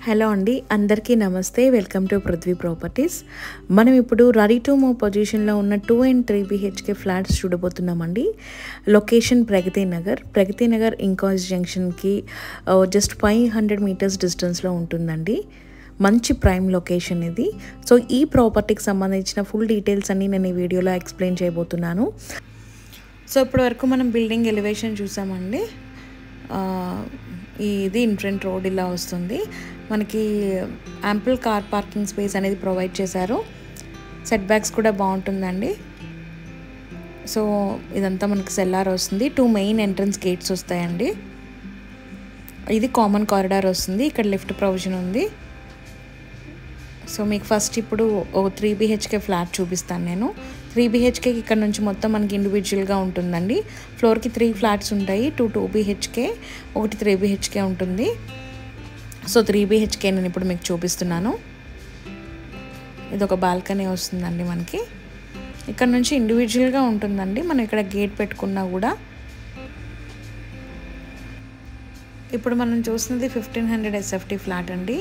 Hello అండి, అందరికీ నమస్తే. Welcome to Prithvi properties. మనం ఇప్పుడు రెడీ టు మూవ్ పొజిషన్లో ఉన్న 2 and 3 BHK ఫ్లాట్స్ చూడబోతున్నామండి. లొకేషన్ ప్రగతి నగర్ ఇంకాస్ జంక్షన్కి జస్ట్ 500 మీటర్స్ డిస్టెన్స్లో ఉంటుందండి. మంచి ప్రైమ్ లొకేషన్ ఇది. సో ఈ ప్రాపర్టీకి సంబంధించిన ఫుల్ డీటెయిల్స్ అన్నీ నేను ఈ వీడియోలో ఎక్స్ప్లెయిన్ చేయబోతున్నాను. సో ఇప్పటి వరకు మనం బిల్డింగ్ ఎలివేషన్ చూసామండి. ఇది ఇన్ఫ్రంట్ రోడ్ ఇలా వస్తుంది. మనకి యాంపుల్ కార్ పార్కింగ్ స్పేస్ అనేది ప్రొవైడ్ చేశారు. సెట్ బ్యాక్స్ కూడా బాగుంటుందండి. సో ఇదంతా మనకి సెల్లార్ వస్తుంది. 2 మెయిన్ ఎంట్రన్స్ గేట్స్ వస్తాయండి. ఇది కామన్ కారిడార్ వస్తుంది. ఇక్కడ లిఫ్ట్ ప్రొవిజన్ ఉంది. సో మీకు ఫస్ట్ ఇప్పుడు ఒక 3 BHK ఫ్లాట్ చూపిస్తాను నేను. 3 BHKకి ఇక్కడ నుంచి మొత్తం మనకి ఇండివిజువల్గా ఉంటుందండి. ఫ్లోర్కి 3 ఫ్లాట్స్ ఉంటాయి. 2 BHK, ఒకటి 3 BHK ఉంటుంది. సో 3 BHK నేను ఇప్పుడు మీకు చూపిస్తున్నాను. ఇది ఒక బాల్కనీ వస్తుందండి మనకి. ఇక్కడ నుంచి ఇండివిజువల్గా ఉంటుందండి. మనం ఇక్కడ గేట్ పెట్టుకున్నా కూడా. ఇప్పుడు మనం చూస్తున్నది 1500 SFT ఫ్లాట్ అండి.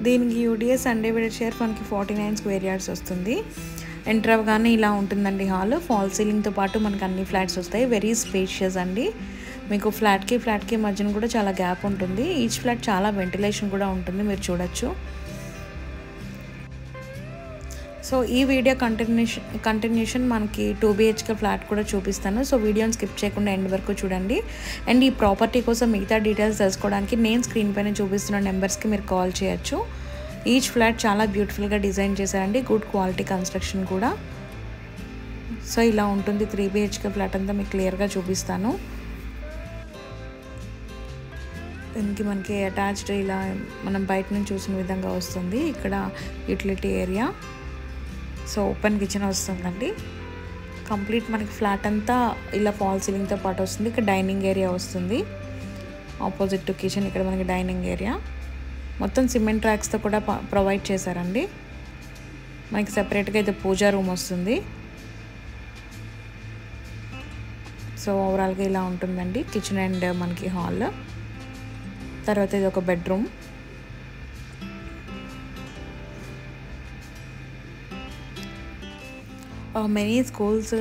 దీనికి యూడిఎస్ అన్డివైడెడ్ షేర్ మనకి 49 స్క్వేర్ యార్డ్స్ వస్తుంది. ఎంటర్ అవ్వగానే ఇలా ఉంటుందండి హాల్. ఫాల్ సీలింగ్తో పాటు మనకి అన్ని ఫ్లాట్స్ వస్తాయి. వెరీ స్పేషియస్ అండి. మీకు ఫ్లాట్కి మధ్యన కూడా చాలా గ్యాప్ ఉంటుంది. ఈచ్ ఫ్లాట్ చాలా వెంటిలేషన్ కూడా ఉంటుంది, మీరు చూడొచ్చు. సో ఈ వీడియో కంటిన్యూషన్ మనకి 2 BHK ఫ్లాట్ కూడా చూపిస్తాను. సో వీడియోని స్కిప్ చేయకుండా ఎండ్ వరకు చూడండి. అండ్ ఈ ప్రాపర్టీ కోసం మిగతా డీటెయిల్స్ తెలుసుకోవడానికి నేను స్క్రీన్ పైన చూపిస్తున్న నెంబర్స్కి మీరు కాల్ చేయొచ్చు. ఈచ్ ఫ్లాట్ చాలా బ్యూటిఫుల్గా డిజైన్ చేశారండి. గుడ్ క్వాలిటీ కన్స్ట్రక్షన్ కూడా. సో ఇలా ఉంటుంది 3 BHK ఫ్లాట్ అంతా మీకు క్లియర్గా చూపిస్తాను. దీనికి మనకి అటాచ్డ్ ఇలా మనం బయట నుంచి చూసిన విధంగా వస్తుంది. ఇక్కడ utility area. So open kitchen వస్తుందండి. కంప్లీట్ మనకి ఫ్లాట్ అంతా ఇలా ఫాల్ సీలింగ్తో పాటు వస్తుంది. ఇక్కడ డైనింగ్ ఏరియా వస్తుంది. ఆపోజిట్ టు కిచెన్ ఇక్కడ మనకి డైనింగ్ ఏరియా. మొత్తం సిమెంట్ ట్రాక్స్తో కూడా ప్రొవైడ్ చేశారండి. మనకి సెపరేట్గా అయితే పూజా రూమ్ వస్తుంది. సో ఓవరాల్గా ఇలా ఉంటుందండి కిచెన్ అండ్ మనకి హాల్. తర్వాత ఇది ఒక bedroom. Many schools,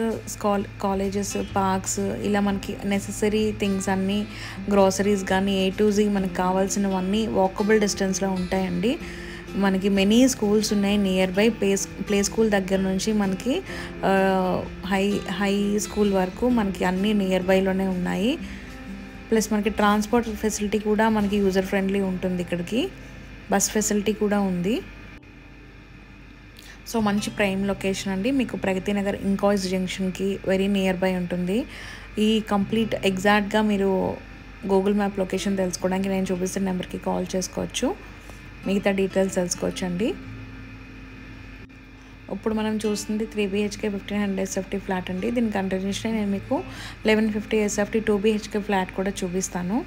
colleges, parks ఇలా మనకి నెససరీ థింగ్స్ అన్నీ, గ్రోసరీస్ కానీ A to Z మనకి కావాల్సినవన్నీ వాకబుల్ డిస్టెన్స్లో ఉంటాయండి. మనకి మెనీ స్కూల్స్ ఉన్నాయి నియర్ బై. ప్లే స్కూల్ దగ్గర నుంచి మనకి హై స్కూల్ వరకు మనకి అన్నీ నియర్ బైలోనే ఉన్నాయి. ప్లస్ మనకి ట్రాన్స్పోర్ట్ ఫెసిలిటీ కూడా మనకి యూజర్ ఫ్రెండ్లీ ఉంటుంది. ఇక్కడికి బస్ ఫెసిలిటీ కూడా ఉంది. సో మంచి ప్రైమ్ లొకేషన్ అండి. మీకు ప్రగతి నగర్ ఇంకాస్ జంక్షన్కి వెరీ నియర్ బై ఉంటుంది. ఈ కంప్లీట్ ఎగ్జాక్ట్గా మీరు గూగుల్ మ్యాప్ లొకేషన్ తెలుసుకోవడానికి నేను చూపిస్తున్న నెంబర్కి కాల్ చేసుకోవచ్చు. మిగతా డీటెయిల్స్ తెలుసుకోవచ్చు అండి. ఇప్పుడు మనం చూస్తుంది 3 BHK 1500 SFT ఫ్లాట్ అండి. దీని కంటిన్యూషన్ నేను మీకు 1150 SFT 2 BHK ఫ్లాట్ కూడా చూపిస్తాను.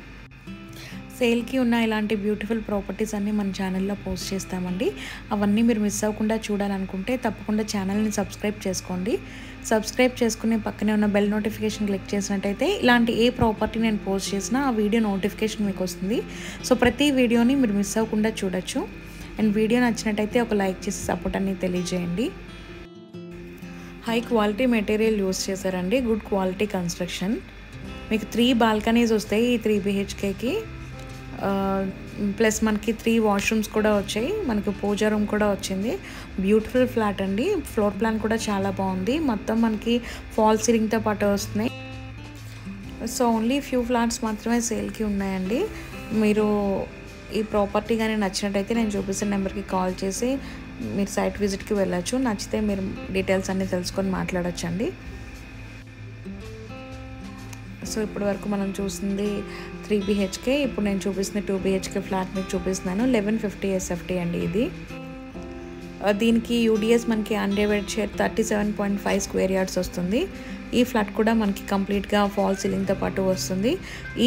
సేల్కి ఉన్న ఇలాంటి బ్యూటిఫుల్ ప్రాపర్టీస్ అన్నీ మన ఛానల్లో పోస్ట్ చేస్తామండి. అవన్నీ మీరు మిస్ అవ్వకుండా చూడాలనుకుంటే తప్పకుండా ఛానల్ని సబ్స్క్రైబ్ చేసుకోండి. సబ్స్క్రైబ్ చేసుకుని పక్కనే ఉన్న బెల్ నోటిఫికేషన్ క్లిక్ చేసినట్టయితే ఇలాంటి ఏ ప్రాపర్టీ నేను పోస్ట్ చేసినా ఆ వీడియో నోటిఫికేషన్ మీకు వస్తుంది. సో ప్రతి వీడియోని మీరు మిస్ అవ్వకుండా చూడొచ్చు. అండ్ వీడియో నచ్చినట్టయితే ఒక లైక్ చేసి సపోర్ట్ అని తెలియజేయండి. హై క్వాలిటీ మెటీరియల్ యూస్ చేశారండి. Good quality construction. మీకు 3 బాల్కనీస్ వస్తాయి ఈ 3 BHKకి. ప్లస్ మనకి 3 వాష్రూమ్స్ కూడా వచ్చాయి. మనకి పూజా రూమ్ కూడా వచ్చింది. బ్యూటిఫుల్ ఫ్లాట్ అండి. ఫ్లోర్ ప్లాన్ కూడా చాలా బాగుంది. మొత్తం మనకి ఫాల్ సీలింగ్తో పాటు వస్తున్నాయి. సో ఓన్లీ ఫ్యూ ఫ్లాట్స్ మాత్రమే సేల్కి ఉన్నాయండి. మీరు ఈ ప్రాపర్టీ కానీ నచ్చినట్టయితే నేను చూపిస్తున్న నెంబర్కి కాల్ చేసి మీరు సైట్ విజిట్కి వెళ్ళచ్చు. నచ్చితే మీరు డీటెయిల్స్ అన్నీ తెలుసుకొని మాట్లాడచ్చండి. సో ఇప్పటి వరకు మనం చూస్తుంది 3 BHK. ఇప్పుడు నేను చూపిస్తున్న 2 BHK ఫ్లాట్ మీకు చూపిస్తున్నాను. 1150 SFT అండి ఇది. దీనికి యూడిఎస్ మనకి అన్డివైడెడ్ షేర్ 37.5 స్క్వేర్ యార్డ్స్ వస్తుంది. ఈ ఫ్లాట్ కూడా మనకి కంప్లీట్గా ఫాల్ సీలింగ్తో పాటు వస్తుంది.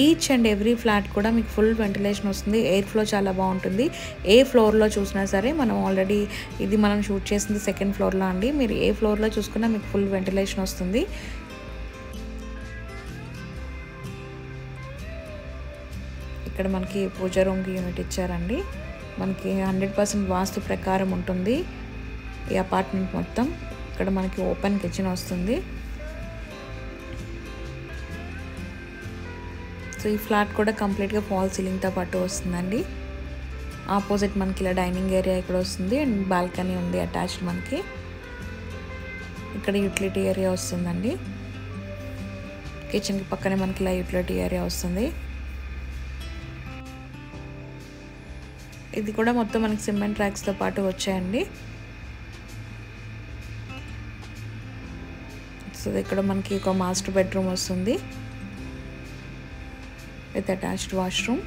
ఈచ్ అండ్ ఎవ్రీ ఫ్లాట్ కూడా మీకు ఫుల్ వెంటిలేషన్ వస్తుంది. ఎయిర్ ఫ్లో చాలా బాగుంటుంది. ఏ ఫ్లోర్లో చూసినా సరే, మనం ఆల్రెడీ ఇది మనం షూట్ చేసింది 2nd ఫ్లోర్లో అండి. మీరు ఏ ఫ్లోర్లో చూసుకున్నా మీకు ఫుల్ వెంటిలేషన్ వస్తుంది. ఇక్కడ మనకి పూజ రూమ్కి యూనిట్ ఇచ్చారండి. మనకి 100% వాస్తు ప్రకారం ఉంటుంది ఈ అపార్ట్మెంట్ మొత్తం. ఇక్కడ మనకి ఓపెన్ కిచెన్ వస్తుంది. సో ఈ ఫ్లాట్ కూడా కంప్లీట్గా ఫాల్ సీలింగ్తో పాటు వస్తుందండి. ఆపోజిట్ మనకి ఇలా డైనింగ్ ఏరియా ఇక్కడ వస్తుంది అండ్ బాల్కనీ ఉంది అటాచ్డ్ మనకి. ఇక్కడ యూటిలిటీ ఏరియా వస్తుందండి. కిచెన్కి పక్కనే మనకి ఇలా యూటిలిటీ ఏరియా వస్తుంది. ఇది కూడా మొత్తం మనకి సిమెంట్ ర్యాక్స్తో పాటు వచ్చాయండి. సో ఇక్కడ మనకి ఒక మాస్టర్ బెడ్రూమ్ వస్తుంది విత్ అటాచ్డ్ వాష్రూమ్.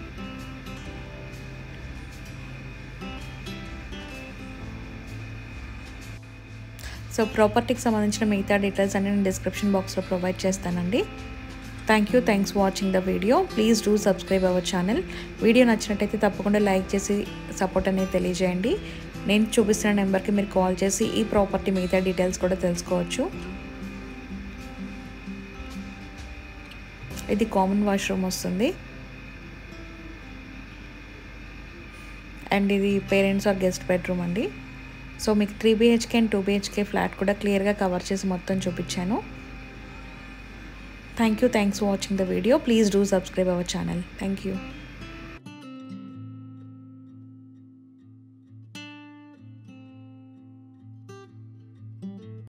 సో ప్రాపర్టీకి సంబంధించిన మిగతా డీటెయిల్స్ అన్ని నేను డిస్క్రిప్షన్ బాక్స్లో ప్రొవైడ్ చేస్తానండి. Thanks for watching the video. Please do subscribe our channel. Video నచ్చినట్టయితే తప్పకుండా లైక్ చేసి సపోర్ట్ అనేది తెలియజేయండి. నేను చూపిస్తున్న నెంబర్కి మీరు కాల్ చేసి ఈ ప్రాపర్టీ మిగతా డీటెయిల్స్ కూడా తెలుసుకోవచ్చు. ఇది కామన్ వాష్రూమ్ వస్తుంది అండ్ ఇది పేరెంట్స్ ఆర్ గెస్ట్ బెడ్రూమ్ అండి. సో మీకు 3 BHK అండ్ 2 BHK ఫ్లాట్ కూడా క్లియర్గా కవర్ చేసి మొత్తం చూపించాను. Thanks for watching the video. Please do subscribe our channel. Thank you.